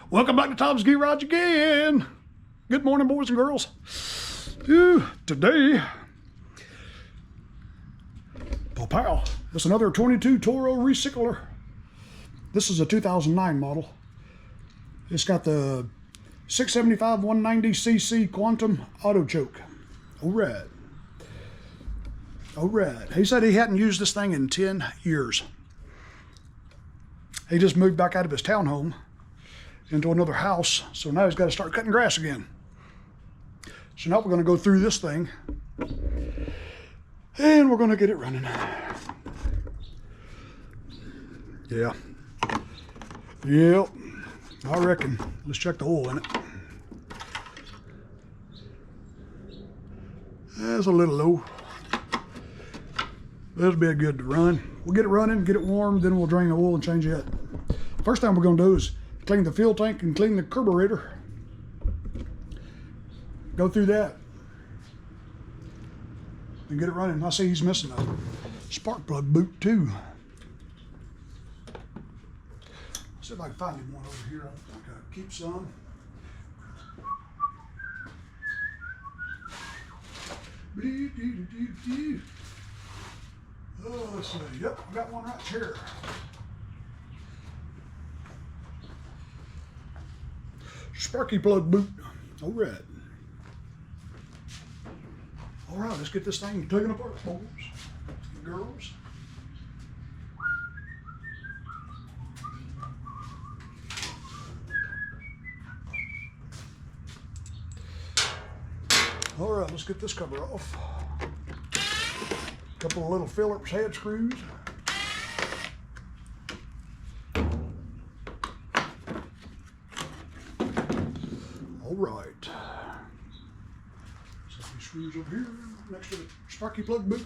Welcome back to Tom's Garage again. Good morning, boys and girls. Today, pow, it's another 22 Toro recycler. This is a 2009 model. It's got the 675 190cc Quantum auto choke. All right. All right. He said he hadn't used this thing in 10 years. He just moved back out of his townhome into another house, so now he's got to start cutting grass again. So now we're going to go through this thing and we're going to get it running. Yeah. Yep. I reckon. Let's check the oil in it. That's a little low. That'll be good to run. We'll get it running, get it warm, then we'll drain the oil and change it. First thing we're going to do is clean the fuel tank and clean the carburetor. Go through that and get it running. I see he's missing a spark plug boot too. See if I can find him one over here. I think I keep some. Oh, let's see. Yep, I got one right here. Sparky plug boot. All right. All right, let's get this thing taken apart, boys and girls. All right, let's get this cover off. A couple of little Phillips head screws. All right. Set these screws over here next to the sparky plug boot.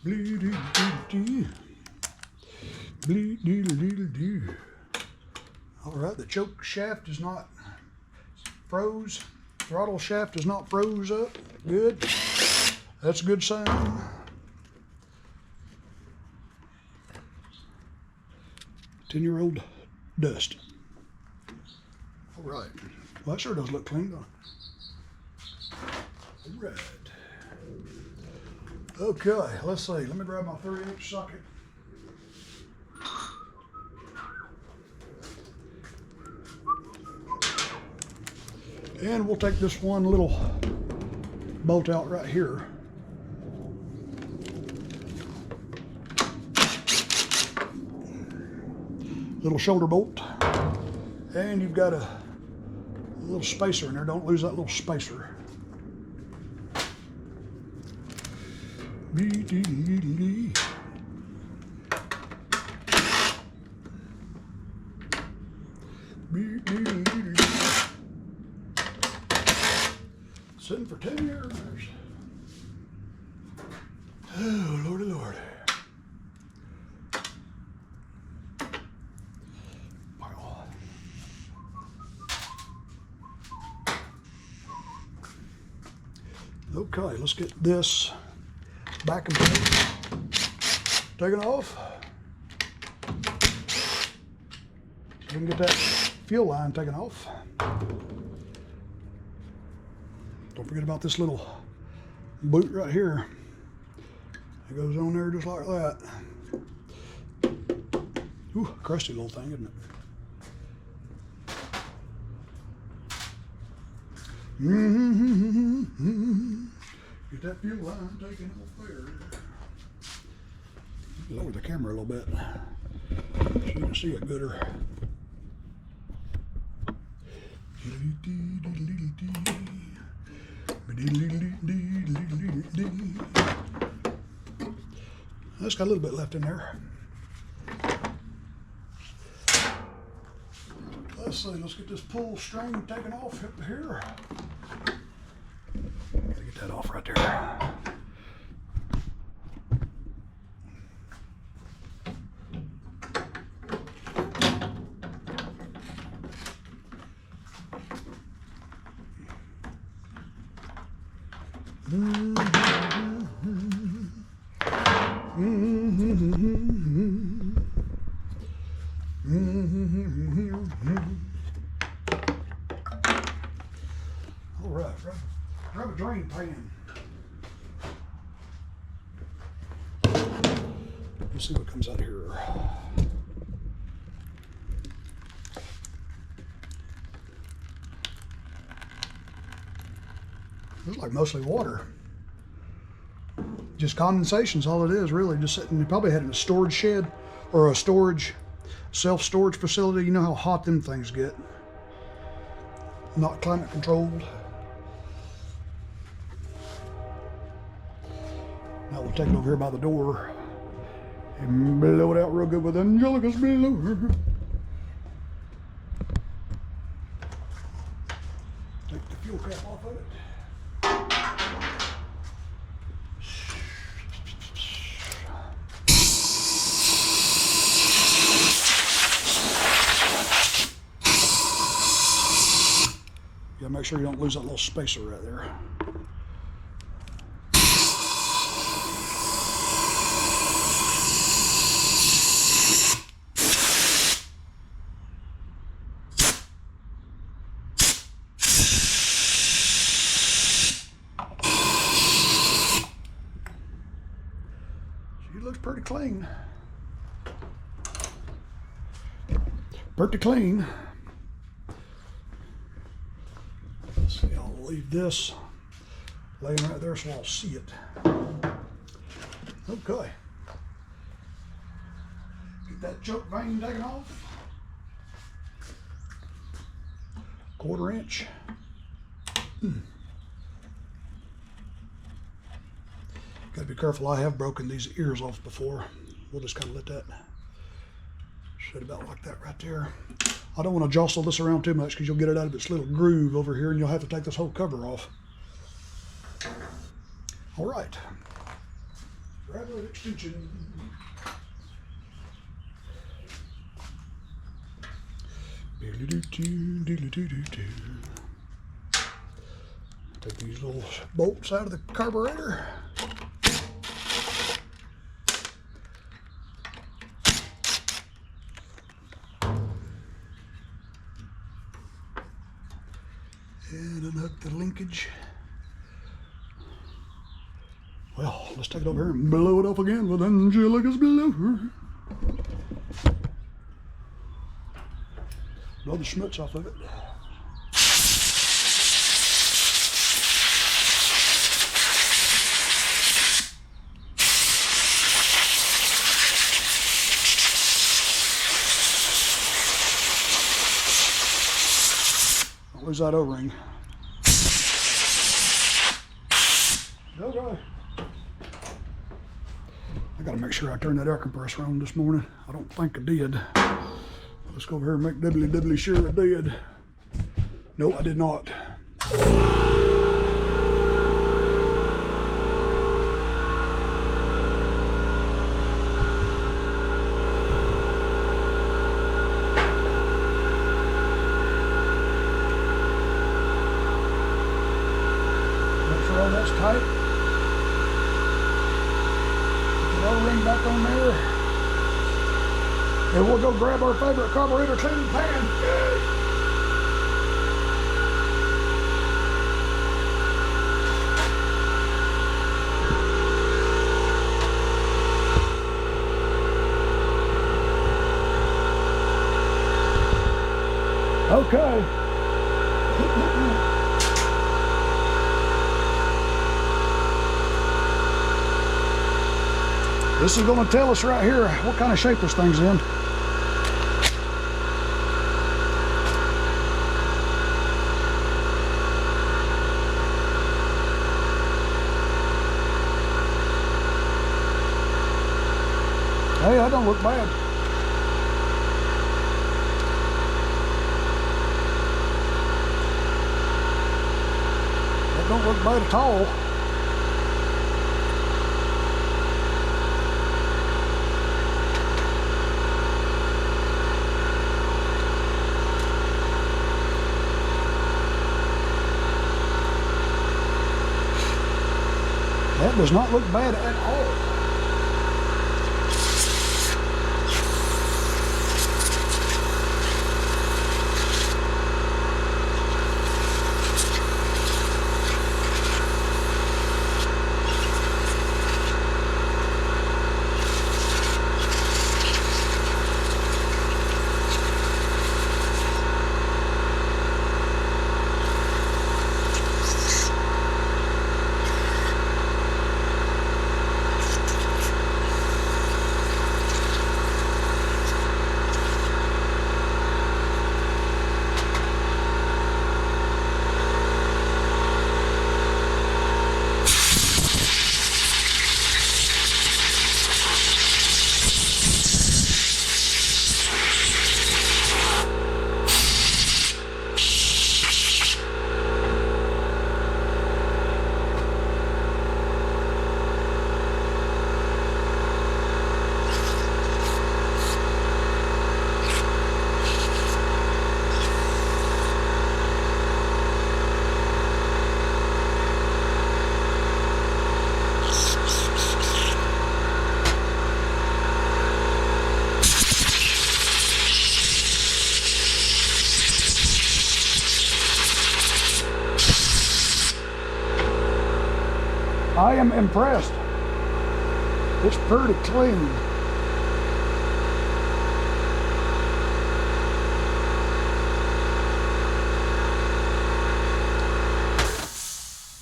Bleed-dee-dee-dee. Bleed-dee-dee-dee-dee. All right, the choke shaft is not froze. Throttle shaft is not froze up. Good. That's a good sign. 10-year-old dust. All right. Well, that sure does look clean, though. All right. Okay, let's see. Let me grab my 30-inch socket. And we'll take this one little bolt out right here. Little shoulder bolt. And you've got a little spacer in there. Don't lose that little spacer. Sitting for 10 years. Oh, Lordy, Lord. Wow. Okay, let's get this back and forth taken off. So we can get that fuel line taken off. Don't forget about this little boot right here. It goes on there just like that. Ooh, crusty little thing, isn't it? Get that fuel line taken off there. Lower the camera a little bit so you can see it gooder. That's got a little bit left in there. Let's see, let's get this pull string taken off up here. Gotta get that off right there. Let's see what comes out of here. Looks like mostly water. Just condensation's all it is, really. Just sitting, you probably had it in a storage shed or a storage, self-storage facility. You know how hot them things get. Not climate controlled. Now we'll take it over here by the door and blow it out real good with Angelica's blower. Take the fuel cap off of it. You gotta make sure you don't lose that little spacer right there. She looks pretty clean. Pretty clean. See, I'll leave this laying right there so I'll see it. Okay. Get that choke vein taken off. 1/4 inch. Gotta be careful, I have broken these ears off before. We'll just kind of let that sit about like that right there. I don't want to jostle this around too much because you'll get it out of its little groove over here and you'll have to take this whole cover off. All right. Graduate extension. Take these little bolts out of the carburetor. And unhook the linkage. Well, let's take it over here and blow it off again with Angelica's blower. Blow the schmutz off of it. Don't lose that O-ring. Okay. I gotta make sure I turn that air compressor on this morning. I don't think I did. Let's go over here and make doubly sure I did. No, I did not. Make sure all that's tight. Put the O-ring back on there. And we'll go grab our favorite carburetor cleaning pan. Okay. This is going to tell us right here what kind of shape this thing's in. Hey, that don't look bad. That don't look bad at all. That does not look bad at all. am impressed. It's pretty clean.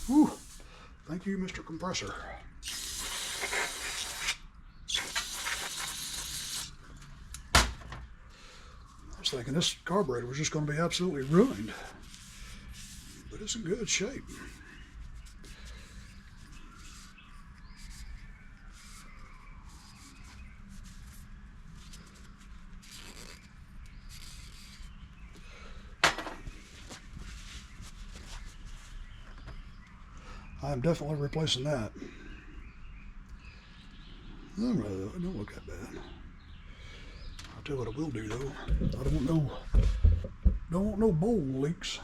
Whew. Thank you, Mr. Compressor. I was thinking this carburetor was just going to be absolutely ruined, but it's in good shape. I'm definitely replacing that. All right, it don't look that bad. I'll tell you what I will do though. I don't want no bowl leaks.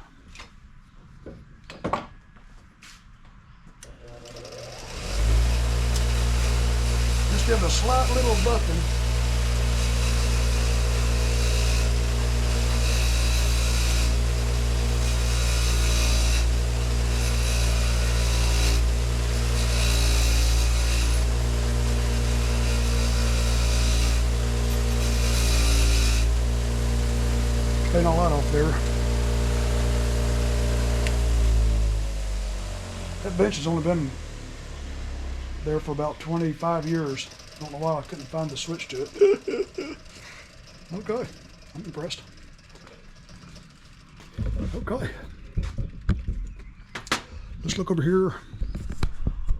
Just give it a slight little bucking. Clean all that off there. That bench has only been there for about 25 years. Don't know why I couldn't find the switch to it. Okay, I'm impressed. Okay. Let's look over here.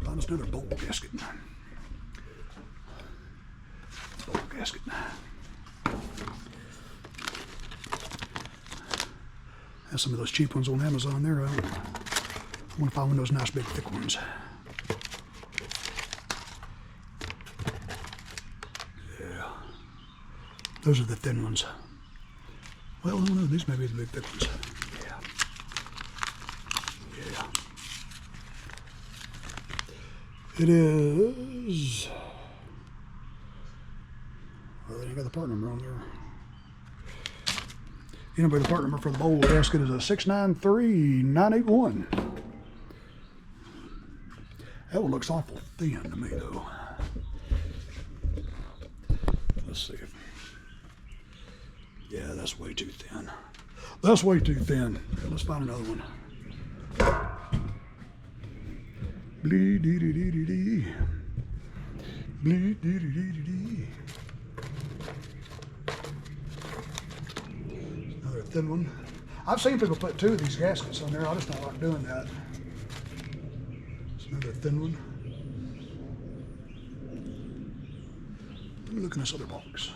Find us another bowl gasket. Bowl gasket. Have some of those cheap ones on Amazon there. I want to find one of those nice big thick ones. Yeah. Those are the thin ones. Well, I don't know. These may be the big thick ones. Yeah. Yeah. It is... Well, they ain't got the part number on there. Anyway, the part number for the bowl gasket is a 693981. That one looks awful thin to me, though. Let's see. Yeah, that's way too thin. That's way too thin. Let's find another one. Bleed dee dee dee dee dee. Bleed dee dee dee dee dee. Another thin one. I've seen people put two of these gaskets on there. I just don't like doing that. It's another thin one. Let me look in this other box.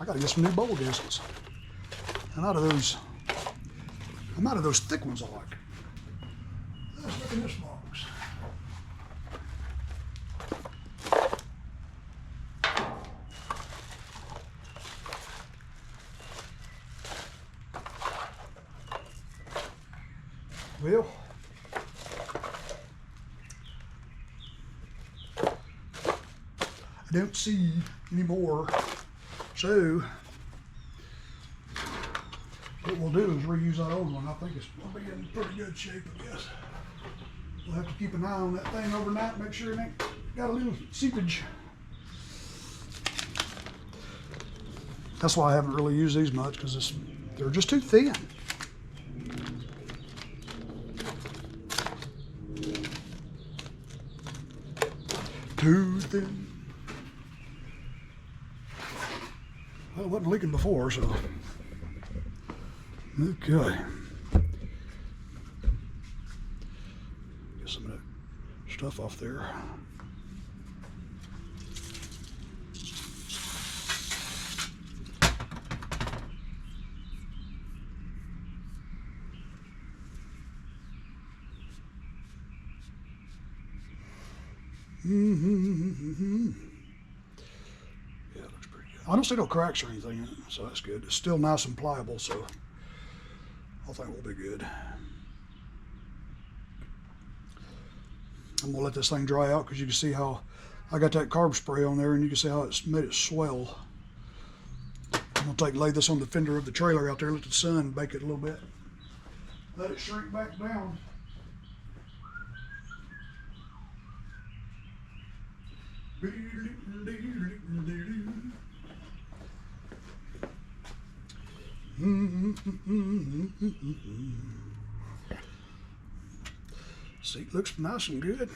I gotta get some new bowl gaskets. I'm out of those thick ones I like. Let's look in this box. Well, I don't see any more, so what we'll do is reuse that old one. I think it's going to be in pretty good shape, I guess. We'll have to keep an eye on that thing overnight, make sure it ain't got a little seepage. That's why I haven't really used these much, because they're just too thin. Too thin. Well, it wasn't leaking before, so. Okay. Get some of that stuff off there. Yeah, it looks pretty good. I don't see no cracks or anything in it, so that's good. It's still nice and pliable, so I think we'll be good. I'm gonna let this thing dry out because you can see how I got that carb spray on there, and you can see how it's made it swell. I'm gonna lay this on the fender of the trailer out there, let the sun bake it a little bit. Let it shrink back down. Seat looks nice and good.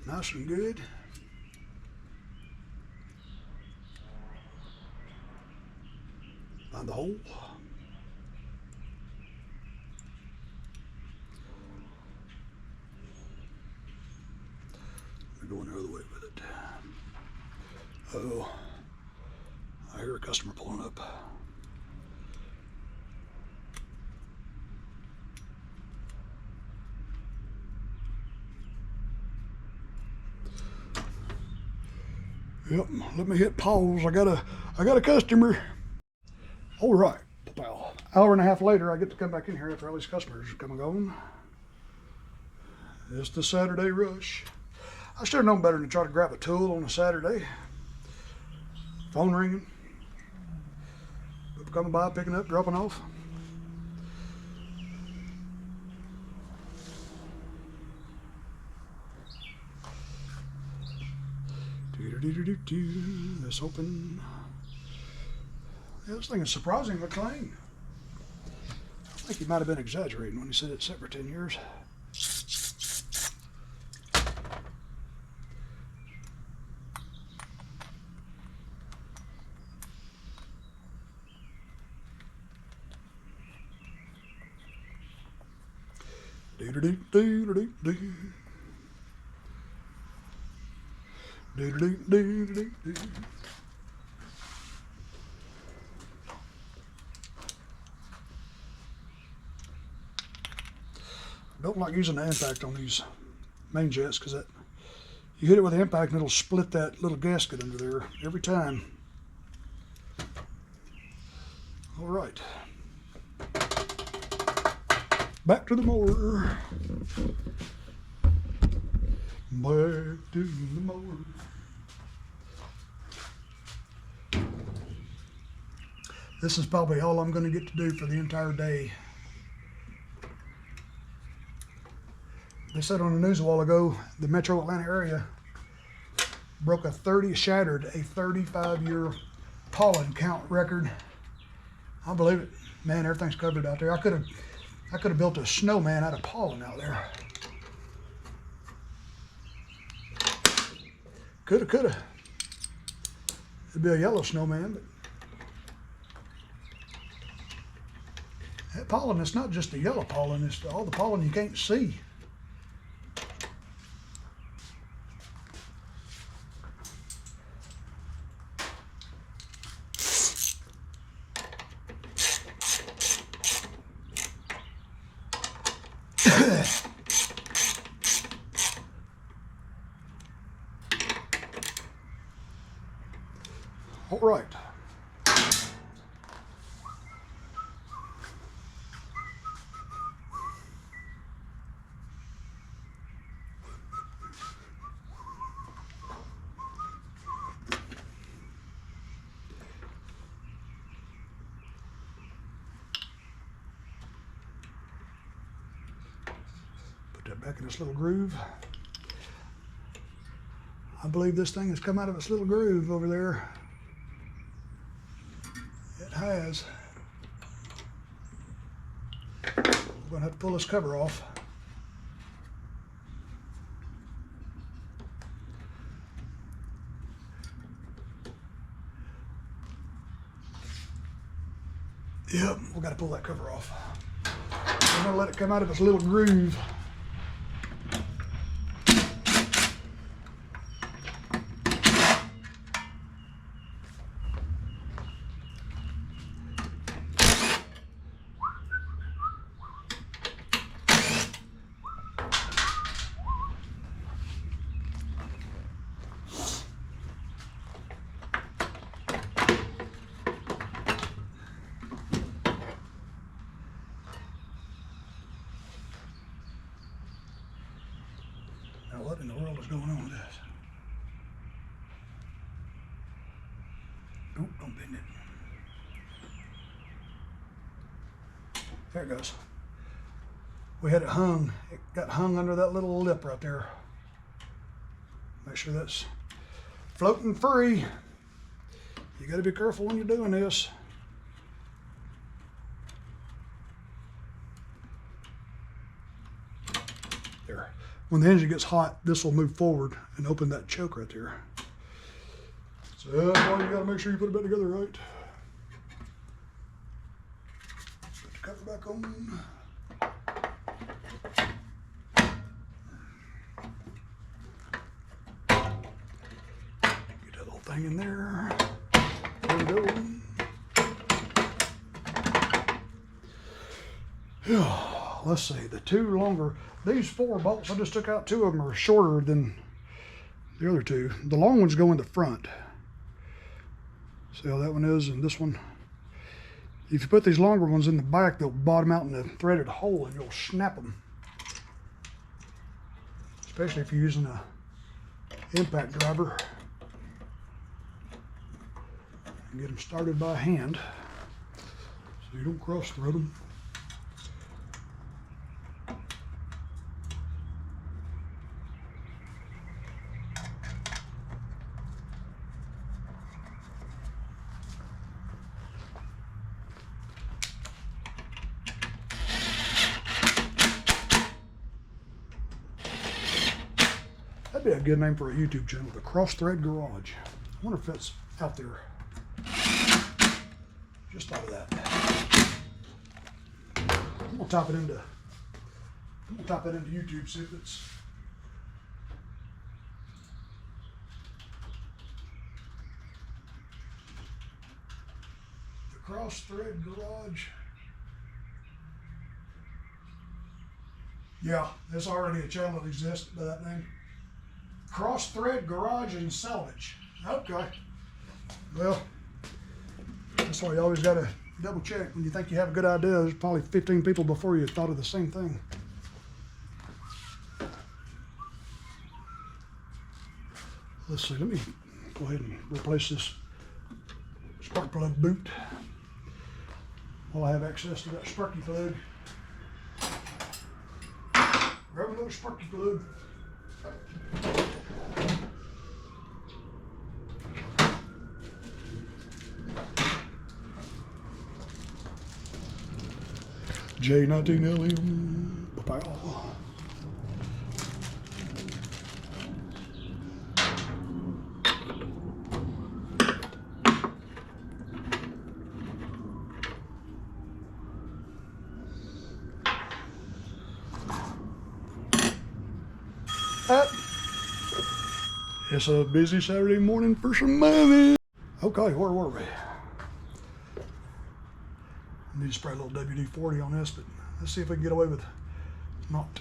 Nice and good. Find the hole. We're going the other way with it. Oh, I hear a customer pulling up. Yep, let me hit pause. I got a customer. All right, about an hour and a half later, I get to come back in here after all these customers come and gone. It's the Saturday rush. I should have known better than to try to grab a tool on a Saturday. Phone ringing. People coming by, picking up, dropping off. Let's open. Yeah, this thing is surprisingly clean. I think he might have been exaggerating when he said it's set for 10 years. Don't like using the impact on these main jets because that you hit it with the impact and it'll split that little gasket under there every time. All right, back to the mower. Back to the mower. This is probably all I'm going to get to do for the entire day. They said on the news a while ago, the metro Atlanta area shattered a 35-year pollen count record. I believe it. Man, everything's covered out there. I could have built a snowman out of pollen out there. Coulda. It'd be a yellow snowman, but that pollen, it's not just the yellow pollen, it's all the pollen you can't see. All right. Put that back in its little groove. I believe this thing has come out of its little groove over there. It has. We're going to have to pull this cover off. Yep, we've got to pull that cover off. I'm going to let it come out of its little groove. Now what in the world is going on with this? Nope, don't bend it. There it goes. We had it hung. It got hung under that little lip right there. Make sure that's floating free. You got to be careful when you're doing this. There. When the engine gets hot, this will move forward and open that choke right there. So that's why you got to make sure you put it back together right. Put the cover back on. Get that little thing in there. There we go. Let's see, the two longer, these 4 bolts, I just took out 2 of them are shorter than the other 2. The long ones go in the front. See how that one is, and this one. If you put these longer ones in the back, they'll bottom out in the threaded hole and you'll snap them. Especially if you're using a impact driver. And get them started by hand so you don't cross thread them. That'd be a good name for a YouTube channel, the Cross Thread Garage. I wonder if that's out there. Just thought of that. I'm gonna type it into YouTube, see if it's the Cross Thread Garage. Yeah, there's already a channel that exists by that name. Cross Thread Garage and Salvage. Okay. Well, that's why you always got to double check when you think you have a good idea. There's probably 15 people before you thought of the same thing. Let's see, let me go ahead and replace this spark plug boot while I have access to that sparky plug. Grab another sparky plug. J19LM. Pow. It's a busy Saturday morning for some money. Okay, where were we? I need to spray a little WD-40 on this, but let's see if we can get away with not.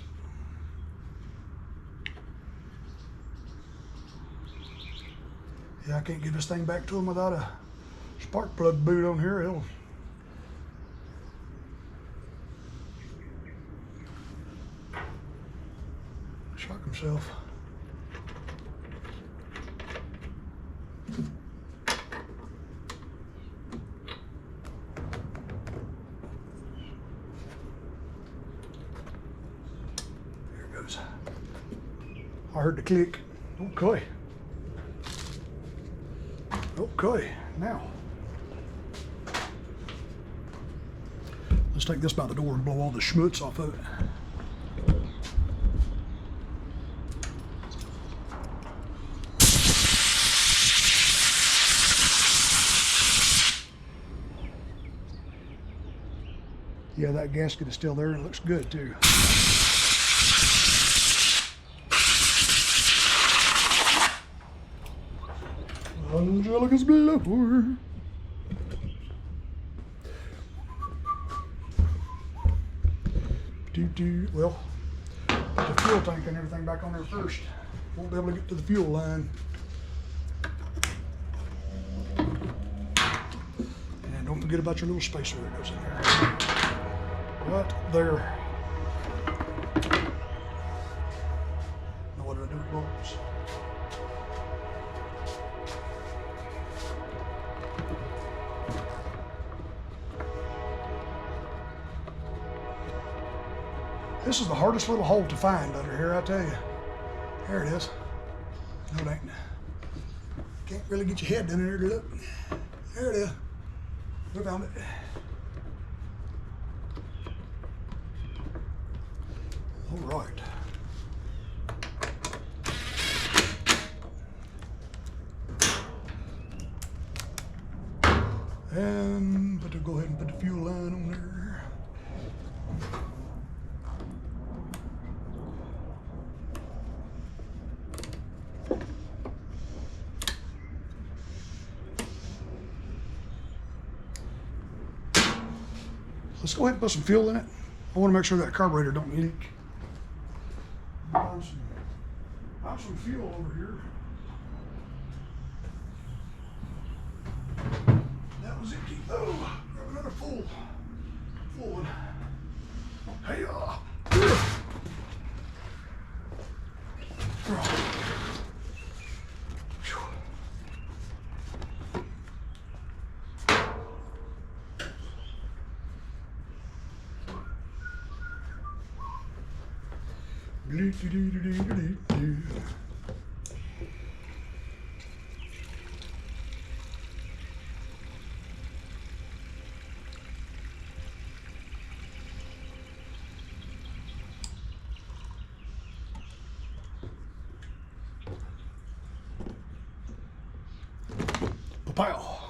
Yeah, I can't get this thing back to him without a spark plug boot on here. He'll shock himself. I heard the click. Okay. Okay, now let's take this by the door and blow all the schmutz off of it. Yeah, that gasket is still there and it looks good too. Angelica's blower. Well, put the fuel tank and everything back on there first. Won't be able to get to the fuel line. And don't forget about your little spacer that goes in there. Right there. Now what did I new bolts. This is the hardest little hole to find under here, I tell you. There it is. No, it ain't. Can't really get your head down in there to look. There it is. We found it. All right. And but to go ahead and put the fuel line on there. Let's go ahead and put some fuel in it. I want to make sure that carburetor don't leak. Find some fuel over here. That was empty. Oh, grab another full one. Hey, Pow.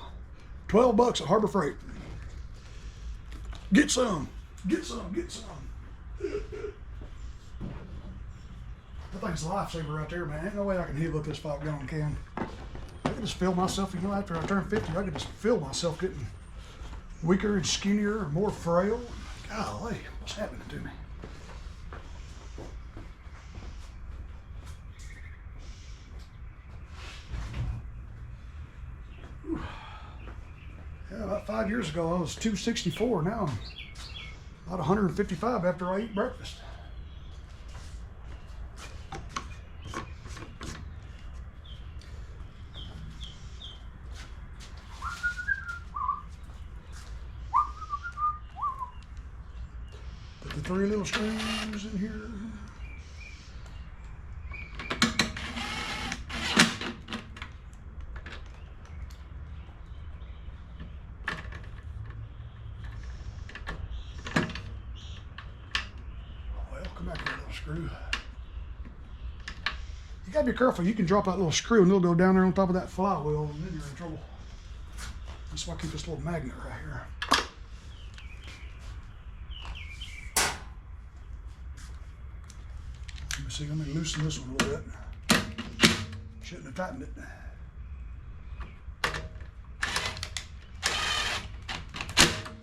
$12 at Harbor Freight. Get some. Get some. Get some. That thing's a lifesaver right there, man. Ain't no way I can heave up this 5-gallon can. I could just feel myself, you know, after I turn 50, I could just feel myself getting weaker and skinnier and more frail. Golly, what's happening to me? Whew. Yeah, about 5 years ago, I was 264. Now I'm about 155 after I eat breakfast. Put the 3 little screws in here. Come back here, little screw. You gotta be careful. You can drop that little screw and it'll go down there on top of that flywheel and then you're in trouble. That's why I keep this little magnet right here. Let me see, let me loosen this one a little bit. Shouldn't have tightened it.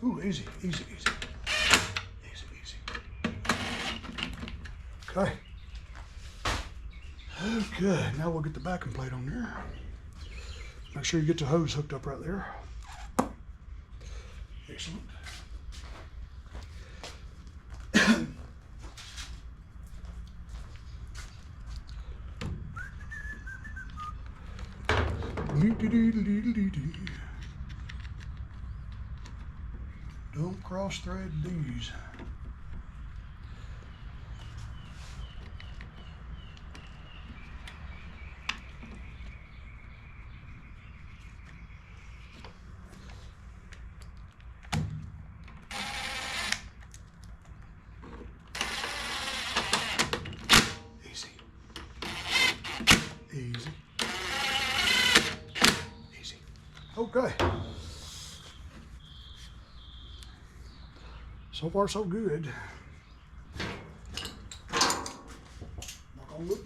Ooh, easy, easy, easy. Okay. Okay, now we'll get the backing plate on there. Make sure you get the hose hooked up right there. Excellent. Don't cross thread these. Okay. So far, so good. Knock on wood.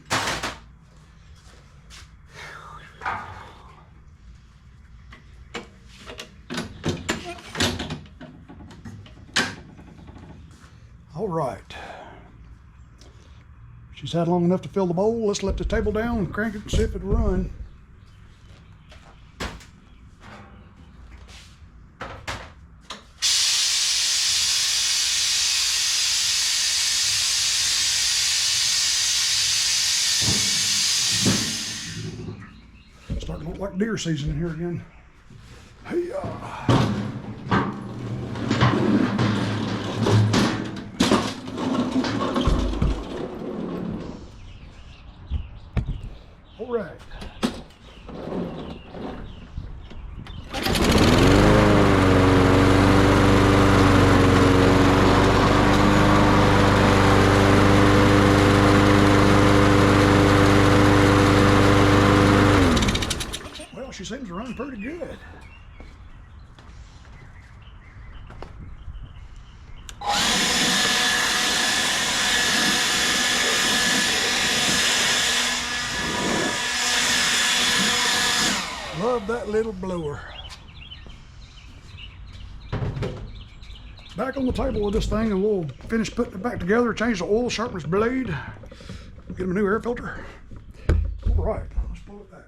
All right. She's had long enough to fill the bowl. Let's let the table down and crank it and see if it'll run. Starting to look like deer season in here again. Hey, all right. Well, she seems to run pretty good. Love that little blower. Back on the table with this thing, and we'll finish putting it back together, change the oil, sharpen this blade, get him a new air filter. All right, let's pull it back.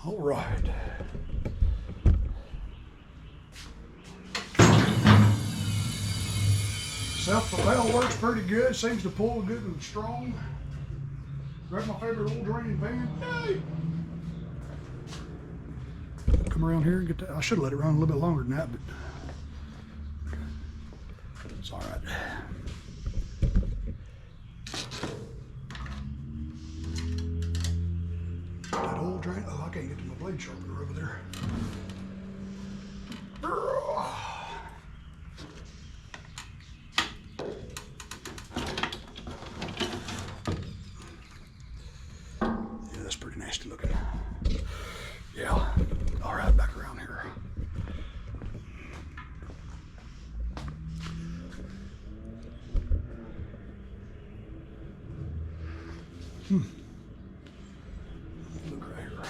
All right. Self-propel works pretty good, seems to pull good and strong. Grab my favorite oil draining pan. Hey! Come around here and get that. I should have let it run a little bit longer than that, but it's all right. That oil drain. Oh, I can't get to my blade sharpener over there. Yeah, that's pretty nasty looking. Yeah. All right, back around here. Look right here.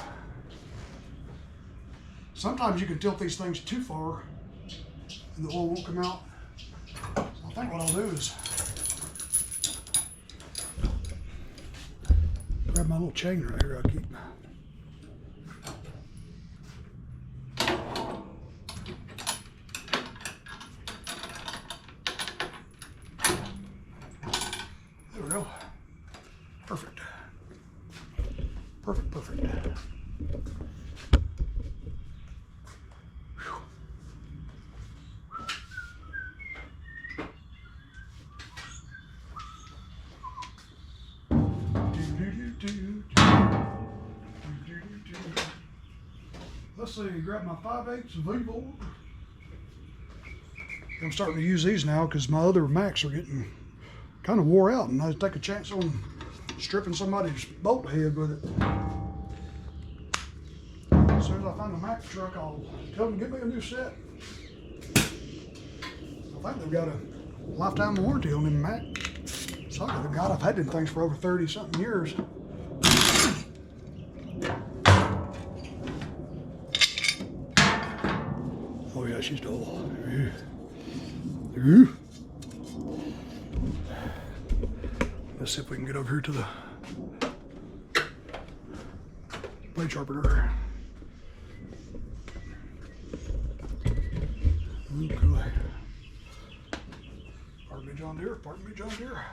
Sometimes you can tilt these things too far and the oil won't come out. So I think what I'll do is grab my little chain right here I keep. There we go. Perfect. Perfect, perfect. Let's see, grab my 5/8 V-board. I'm starting to use these now because my other Macs are getting kind of wore out, and I take a chance on stripping somebody's bolt head with it. As soon as I find a Mac truck, I'll tell them to get me a new set. I think they've got a lifetime warranty on them Mac. So God, I've had them things for over 30-something years. Oh yeah, she's dull. Let's see if we can get over here to the blade sharpener. Okay. Pardon me, John Deere. Pardon me, John Deere.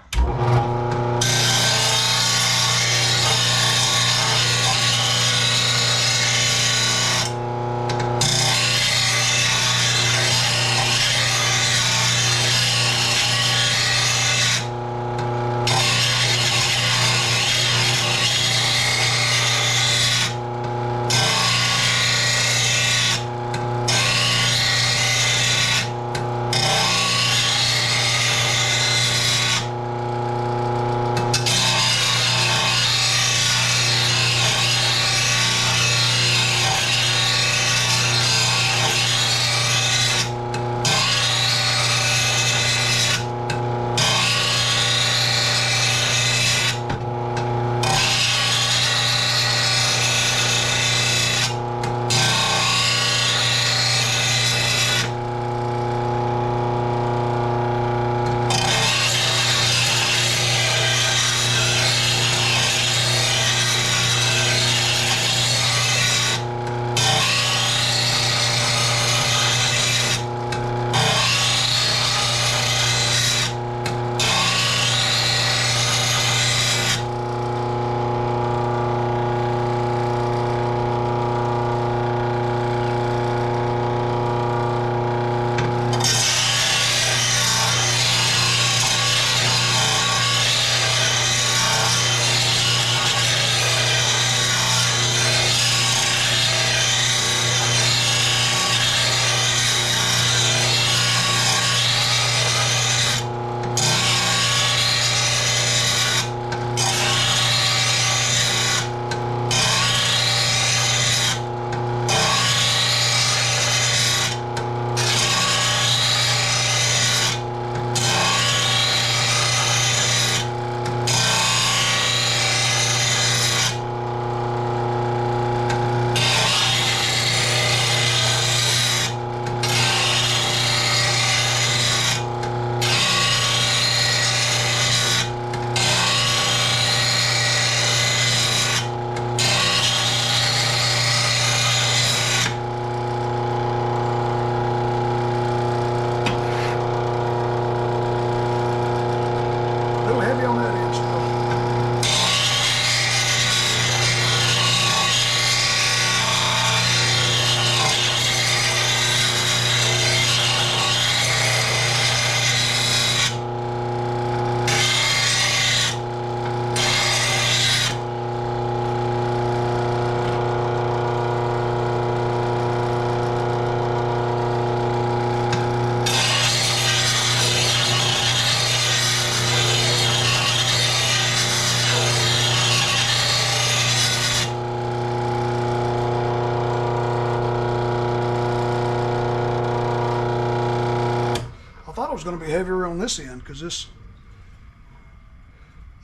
was going to be heavier on this end because this,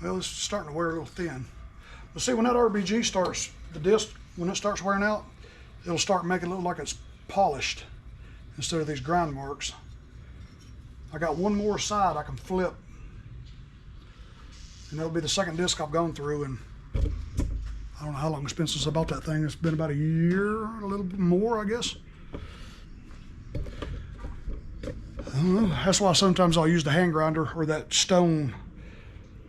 well, it's starting to wear a little thin. But see, when that RBG starts, the disc, when it starts wearing out, it'll start making it look like it's polished instead of these grind marks. I got one more side I can flip, and that'll be the second disc I've gone through, and I don't know how long it's been since I bought that thing. It's been about a year, a little bit more, I guess. I don't know. That's why sometimes I'll use the hand grinder or that stone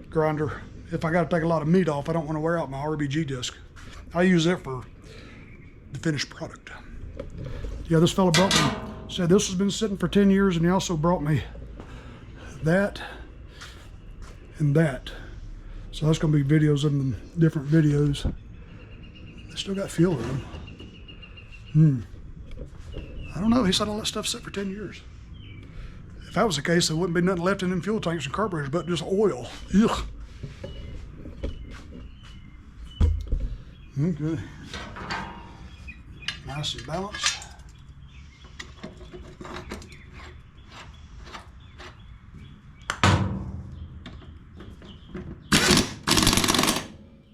grinder. If I got to take a lot of meat off, I don't want to wear out my RBG disc. I use it for the finished product. Yeah, this fella brought me, said this has been sitting for 10 years, and he also brought me that and that. So that's going to be videos of them, different videos. They still got fuel in them. I don't know. He said all that stuff sit for 10 years. If that was the case, there wouldn't be nothing left in them fuel tanks and carburetors but just oil. Ugh. Okay. Nice and balanced.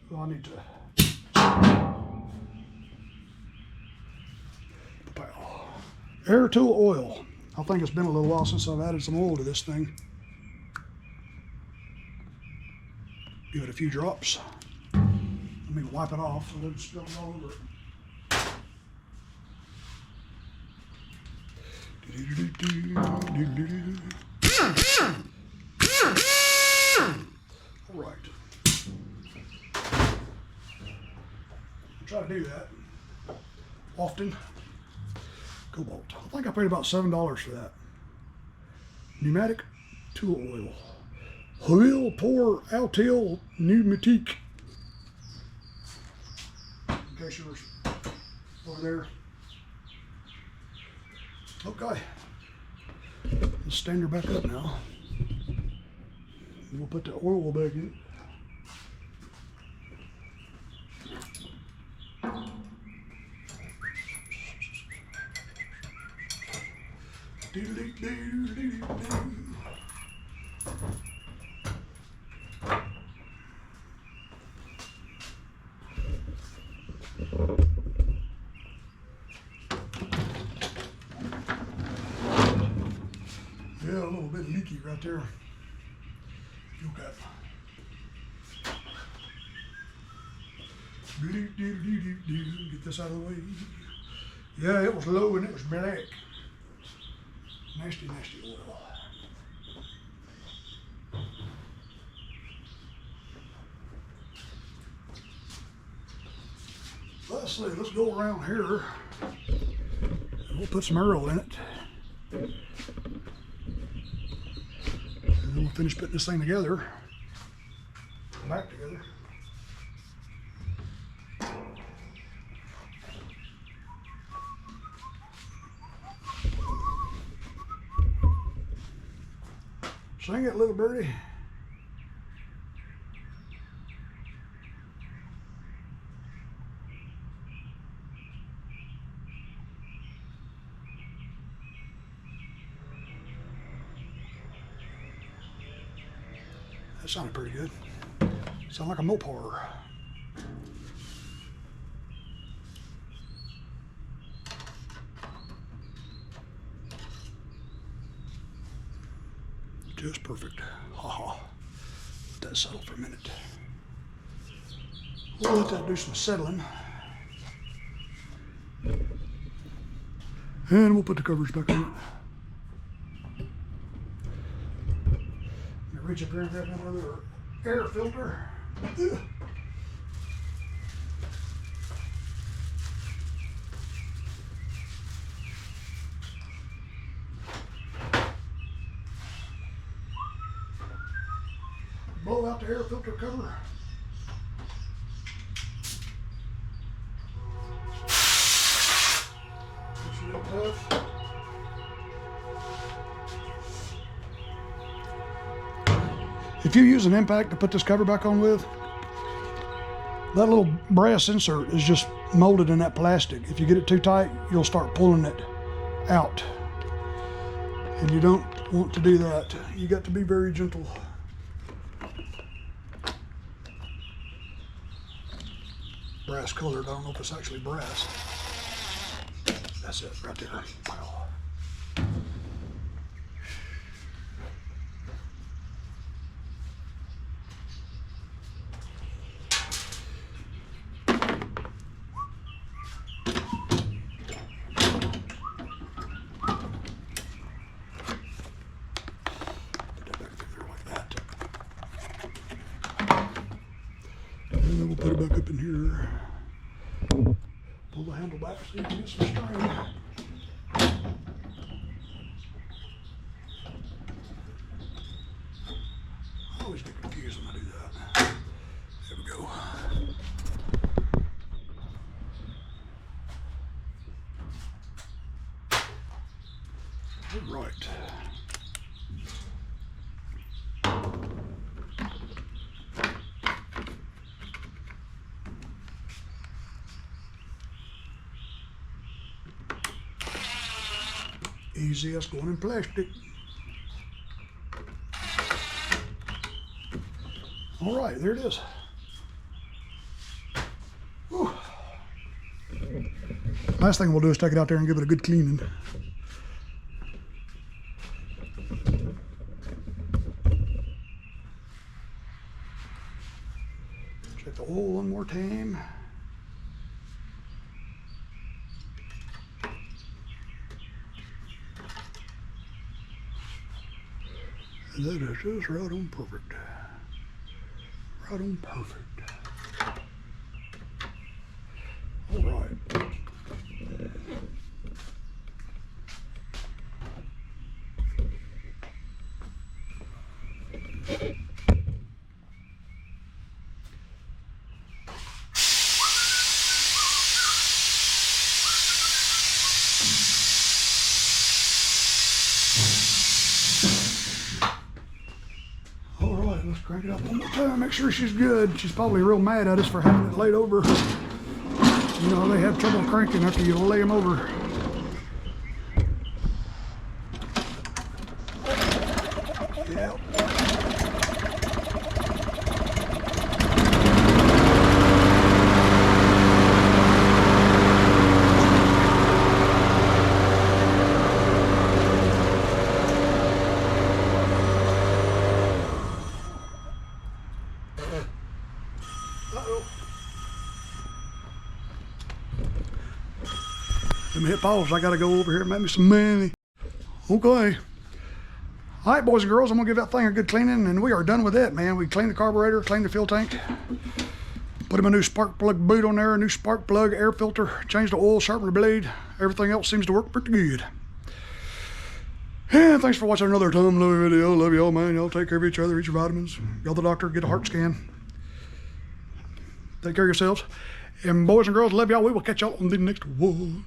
Well, I need to. Air tool oil. I think it's been a little while since I've added some oil to this thing. Give it a few drops. Let me wipe it off so it doesn't spill all over it. All right. I'll try to do that often. Cobalt. I think I paid about $7 for that. Pneumatic tool oil. Huile pour Altil Pneumatique. In case you were over there. Okay. Let's stand her back up now. And we'll put the oil back in. Yeah, a little bit leaky right there. Fuel cap. Get this out of the way. Yeah, it was low and it was black. Nasty, nasty oil. Let's see, let's go around here. We'll put some oil in it. And then we'll finish putting this thing together. Back together. Sing it, little birdie. That sounded pretty good. Sound like a Mopar. Just perfect. Haha. Let that settle for a minute. We'll let that do some settling. And we'll put the covers back on it. Reach up here and grab another air filter. Ugh. Blow out the air filter cover. It's a little tough. If you use an impact to put this cover back on with, that little brass insert is just molded in that plastic. If you get it too tight, you'll start pulling it out. And you don't want to do that. You got to be very gentle. Brass colored. I don't know if it's actually brass. That's it right there. Wow. And then we'll put it back up in here. Pull the handle back so you can get some strain. I always get confused when I do that. There we go. All right. Easy as going in plastic. All right, there it is. Whew. Last thing we'll do is take it out there and give it a good cleaning. Check the oil one more time. That is just right on perfect. Right on perfect. All right. Let's crank it up one more time, make sure she's good. She's probably real mad at us for having it laid over. You know, they have trouble cranking after you lay them over. Yeah. Let me hit pause. I gotta go over here and make me some money. Okay. All right, boys and girls, I'm gonna give that thing a good cleaning, and we are done with it, man. We cleaned the carburetor, cleaned the fuel tank, put him a new spark plug boot on there, a new spark plug, air filter, changed the oil, sharpened the blade. Everything else seems to work pretty good. And thanks for watching another Tom Louie video. Love y'all, man. Y'all take care of each other, eat your vitamins, go to the doctor, get a heart scan. Take care of yourselves. And boys and girls, love y'all. We will catch y'all on the next one.